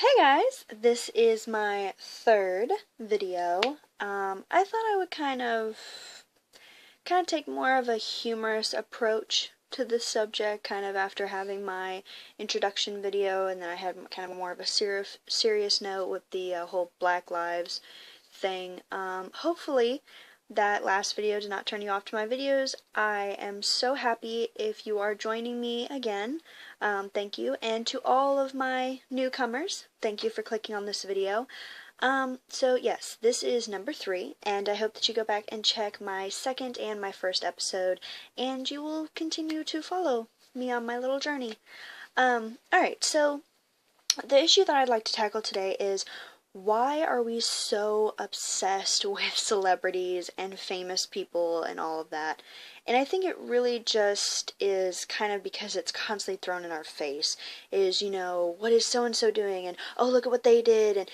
Hey guys, this is my third video. I thought I would kind of take more of a humorous approach to this subject, kind of after having my introduction video, and then I had kind of more of a serious note with the whole Black Lives thing. Hopefully that last video did not turn you off to my videos. I am so happy if you are joining me again. Thank you. And to all of my newcomers, thank you for clicking on this video. So yes, this is number 3, and I hope that you go back and check my second and my first episode, and you will continue to follow me on my little journey. Alright, so the issue that I'd like to tackle today is, why are we so obsessed with celebrities and famous people and all of that? And I think it really just is kind of because it's constantly thrown in our face. What is so-and-so doing? And, oh, look at what they did. And,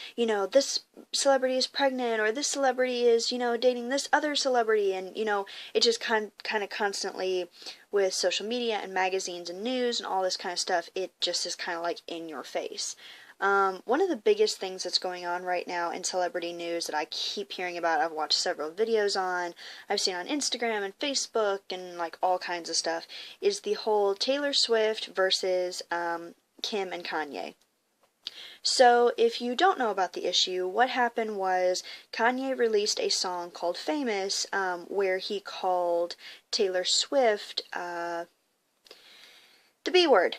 this celebrity is pregnant, or this celebrity is, dating this other celebrity. And, it just kind of constantly, with social media and magazines and news and all this kind of stuff, it just is kind of like in your face. One of the biggest things that's going on right now in celebrity news that I keep hearing about, I've watched several videos on, I've seen on Instagram and Facebook and like all kinds of stuff, is the whole Taylor Swift versus Kim and Kanye. So, if you don't know about the issue, what happened was Kanye released a song called Famous, where he called Taylor Swift the B word.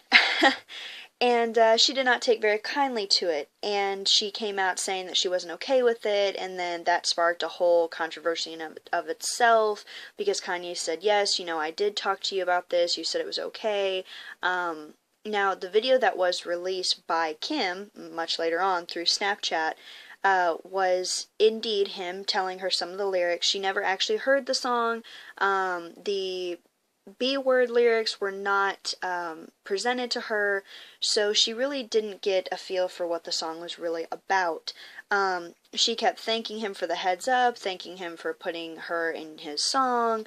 And she did not take very kindly to it, and she came out saying that she wasn't okay with it, and then that sparked a whole controversy of itself, because Kanye said, yes, I did talk to you about this, you said it was okay. Now, the video that was released by Kim, much later on, through Snapchat, was indeed him telling her some of the lyrics. She never actually heard the song. The B-word lyrics were not presented to her, so she really didn't get a feel for what the song was really about. She kept thanking him for the heads up, thanking him for putting her in his song,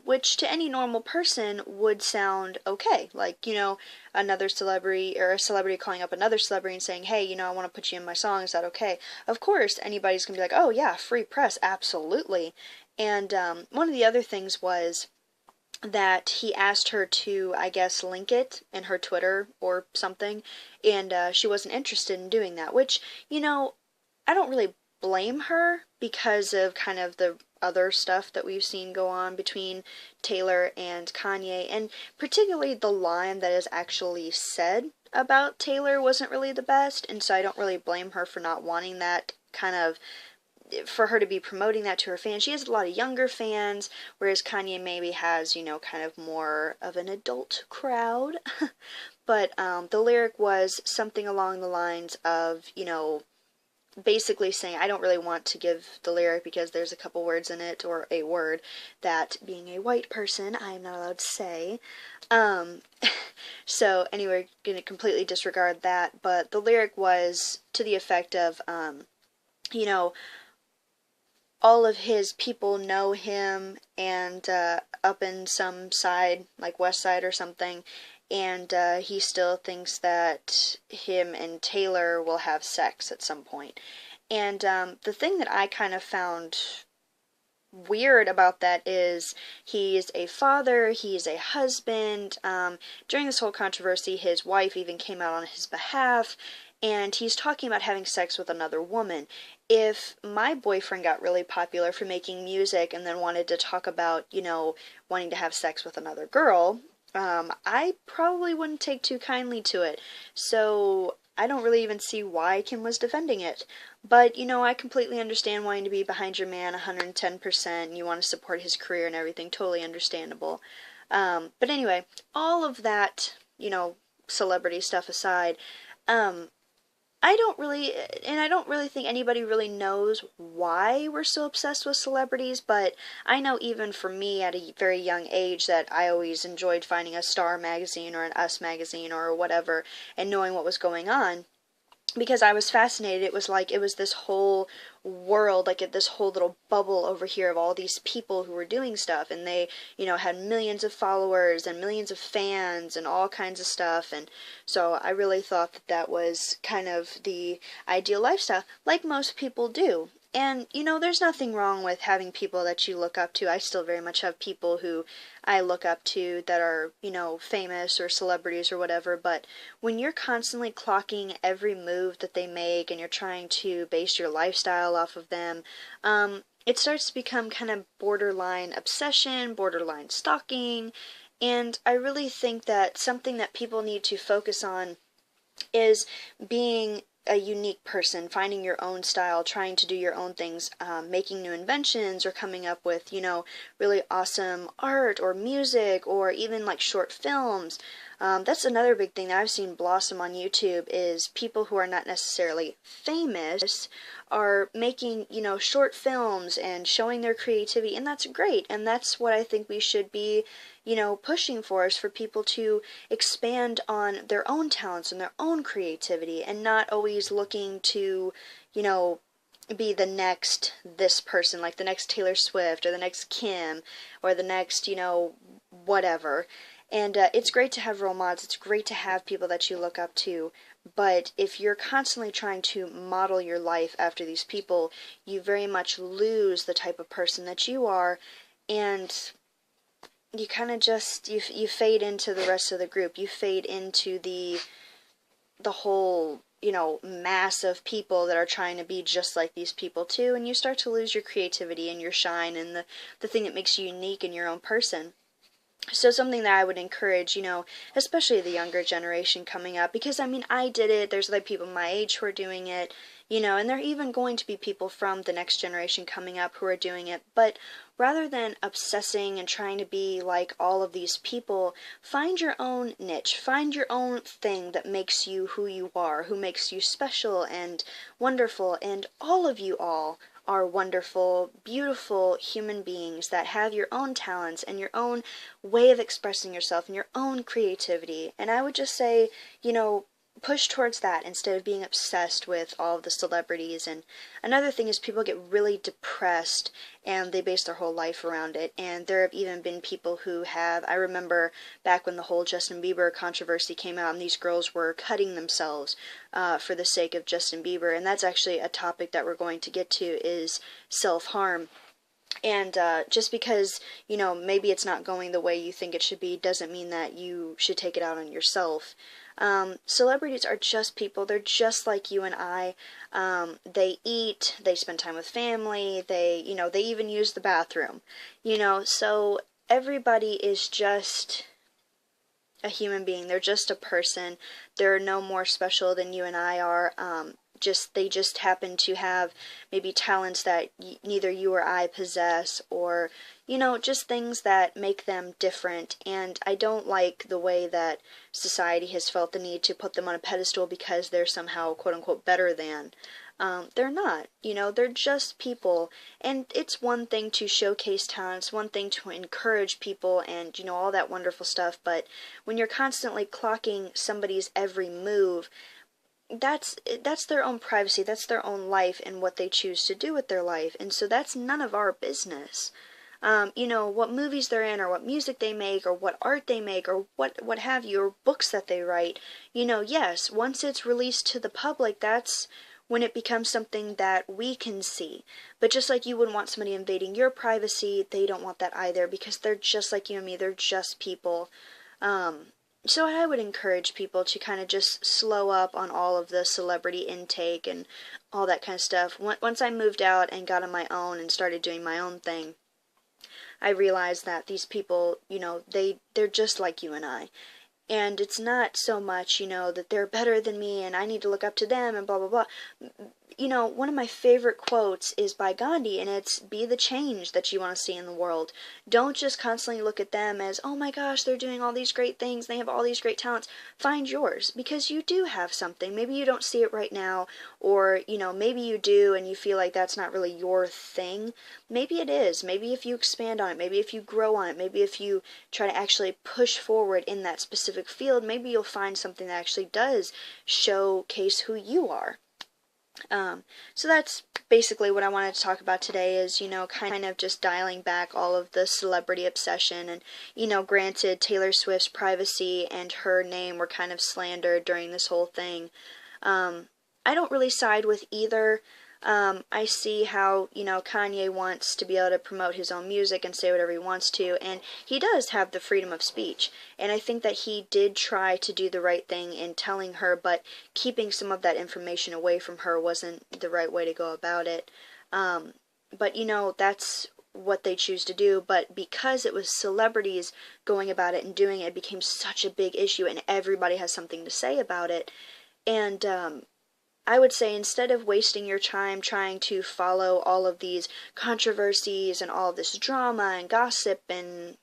which to any normal person would sound okay. Like, another celebrity, or a celebrity calling up another celebrity and saying, hey, I want to put you in my song, is that okay? Of course, anybody's going to be like, oh yeah, free press, absolutely. And one of the other things was that he asked her to, I guess, link it in her Twitter or something, and she wasn't interested in doing that, which, I don't really blame her because of kind of the other stuff that we've seen go on between Taylor and Kanye, and particularly the line that is actually said about Taylor wasn't really the best, and so I don't really blame her for not wanting that kind of, for her to be promoting that to her fans. She has a lot of younger fans, whereas Kanye maybe has, kind of more of an adult crowd. But the lyric was something along the lines of, basically saying, I don't really want to give the lyric because there's a couple words in it, or a word, that being a white person, I am not allowed to say. So anyway, we're gonna completely disregard that, but the lyric was to the effect of, all of his people know him, and up in some side, like West Side or something, and he still thinks that him and Taylor will have sex at some point. And the thing that I kind of found weird about that is, he's a father, he's a husband. During this whole controversy, his wife even came out on his behalf, and he's talking about having sex with another woman. If my boyfriend got really popular for making music and then wanted to talk about, wanting to have sex with another girl, I probably wouldn't take too kindly to it. So I don't really even see why Kim was defending it. But, I completely understand wanting to be behind your man 110%, and you want to support his career and everything, totally understandable. But anyway, all of that, celebrity stuff aside, I don't really think anybody really knows why we're so obsessed with celebrities, but I know even for me at a very young age that I always enjoyed finding a Star magazine or an Us magazine or whatever and knowing what was going on. because I was fascinated. It was like it was this whole world, like this whole little bubble over here of all these people who were doing stuff, and they, had millions of followers and millions of fans and all kinds of stuff. And so I really thought that that was kind of the ideal lifestyle, like most people do. And, there's nothing wrong with having people that you look up to. I still very much have people who I look up to that are, famous or celebrities or whatever, but when you're constantly clocking every move that they make and you're trying to base your lifestyle off of them, it starts to become kind of borderline obsession, borderline stalking, and I really think that something that people need to focus on is being a unique person, finding your own style, trying to do your own things, making new inventions, or coming up with, really awesome art or music, or even like short films. That's another big thing that I've seen blossom on YouTube, is people who are not necessarily famous are making, short films and showing their creativity, and that's great. And that's what I think we should be, pushing for, is for people to expand on their own talents and their own creativity, and not always looking to, be the next this person, like the next Taylor Swift or the next Kim or the next, whatever. And it's great to have role models. It's great to have people that you look up to. But if you're constantly trying to model your life after these people, you very much lose the type of person that you are, and you kind of just, you fade into the rest of the group. You fade into the whole, mass of people that are trying to be just like these people too, and you start to lose your creativity and your shine and the thing that makes you unique in your own person. So something that I would encourage, especially the younger generation coming up, because I did it, there's other people my age who are doing it, and there are even going to be people from the next generation coming up who are doing it, but rather than obsessing and trying to be like all of these people, find your own niche, find your own thing that makes you who you are, who makes you special and wonderful, and all of you all are wonderful, beautiful human beings that have your own talents and your own way of expressing yourself and your own creativity. And I would just say, push towards that instead of being obsessed with all of the celebrities. And another thing is, people get really depressed and they base their whole life around it. And there have even been people who have, I remember back when the whole Justin Bieber controversy came out and these girls were cutting themselves for the sake of Justin Bieber. And that's actually a topic that we're going to get to, is self-harm. And just because, maybe it's not going the way you think it should be, doesn't mean that you should take it out on yourself. Celebrities are just people. They're just like you and I. They eat, they spend time with family, they even use the bathroom. So everybody is just a human being. They're just a person. They're no more special than you and I are. They just happen to have maybe talents that neither you or I possess, or just things that make them different. And I don't like the way that society has felt the need to put them on a pedestal because they're somehow quote unquote better than. They're not. They're just people. And it's one thing to showcase talent, it's one thing to encourage people and all that wonderful stuff, but when you're constantly clocking somebody's every move, that's their own privacy, that's their own life and what they choose to do with their life, and so that's none of our business. What movies they're in, or what music they make, or what art they make, or what have you, or books that they write. Yes, once it's released to the public, that's when it becomes something that we can see. But just like you wouldn't want somebody invading your privacy, they don't want that either, because they're just like you and me, they're just people. So I would encourage people to kind of just slow up on all of the celebrity intake and all that kind of stuff. Once I moved out and got on my own and started doing my own thing, I realized that these people, they're just like you and I. And it's not so much, that they're better than me and I need to look up to them and blah, blah, blah. you know, one of my favorite quotes is by Gandhi, and it's, be the change that you want to see in the world. Don't just constantly look at them as, oh my gosh, they're doing all these great things, they have all these great talents. Find yours, because you do have something. Maybe you don't see it right now, or, you know, maybe you do and you feel like that's not really your thing. Maybe it is. Maybe if you expand on it, maybe if you grow on it, maybe if you try to actually push forward in that specific field, maybe you'll find something that actually does showcase who you are. So that's basically what I wanted to talk about today, is, you know, kind of just dialing back all of the celebrity obsession. And, you know, granted, Taylor Swift's privacy and her name were kind of slandered during this whole thing. I don't really side with either. I see how, you know, Kanye wants to be able to promote his own music and say whatever he wants to, and he does have the freedom of speech, and I think that he did try to do the right thing in telling her, but keeping some of that information away from her wasn't the right way to go about it. But, you know, that's what they choose to do, but because it was celebrities going about it and doing it, it became such a big issue, and everybody has something to say about it. And I would say, instead of wasting your time trying to follow all of these controversies and all of this drama and gossip and,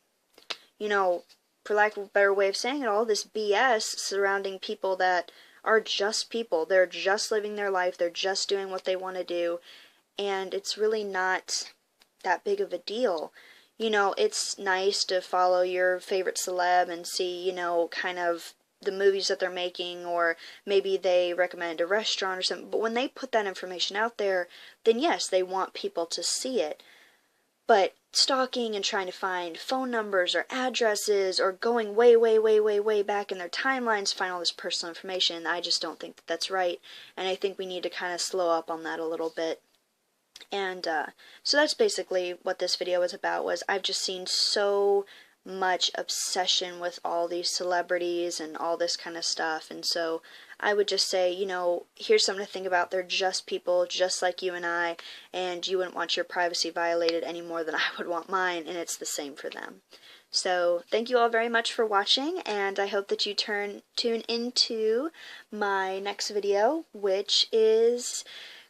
you know, for lack of a better way of saying it, all this BS surrounding people that are just people. They're just living their life. They're just doing what they want to do. And it's really not that big of a deal. You know, it's nice to follow your favorite celeb and see, you know, kind of the movies that they're making, or maybe they recommend a restaurant or something. But when they put that information out there, then yes, they want people to see it. But stalking and trying to find phone numbers or addresses, or going way, way, way, way, way back in their timelines to find all this personal information, I just don't think that that's right. And I think we need to kind of slow up on that a little bit. And so that's basically what this video was about. Was I've just seen so much obsession with all these celebrities and all this kind of stuff, and so I would just say, you know, here's something to think about. They're just people, just like you and I, and you wouldn't want your privacy violated any more than I would want mine, and it's the same for them. So thank you all very much for watching, and I hope that you tune into my next video, which is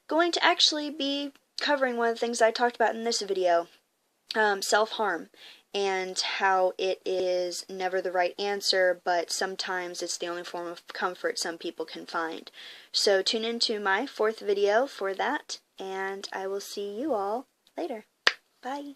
going to actually be covering one of the things I talked about in this video, self-harm, and how it is never the right answer, but sometimes it's the only form of comfort some people can find. So tune into my 4th video for that, and I will see you all later. Bye.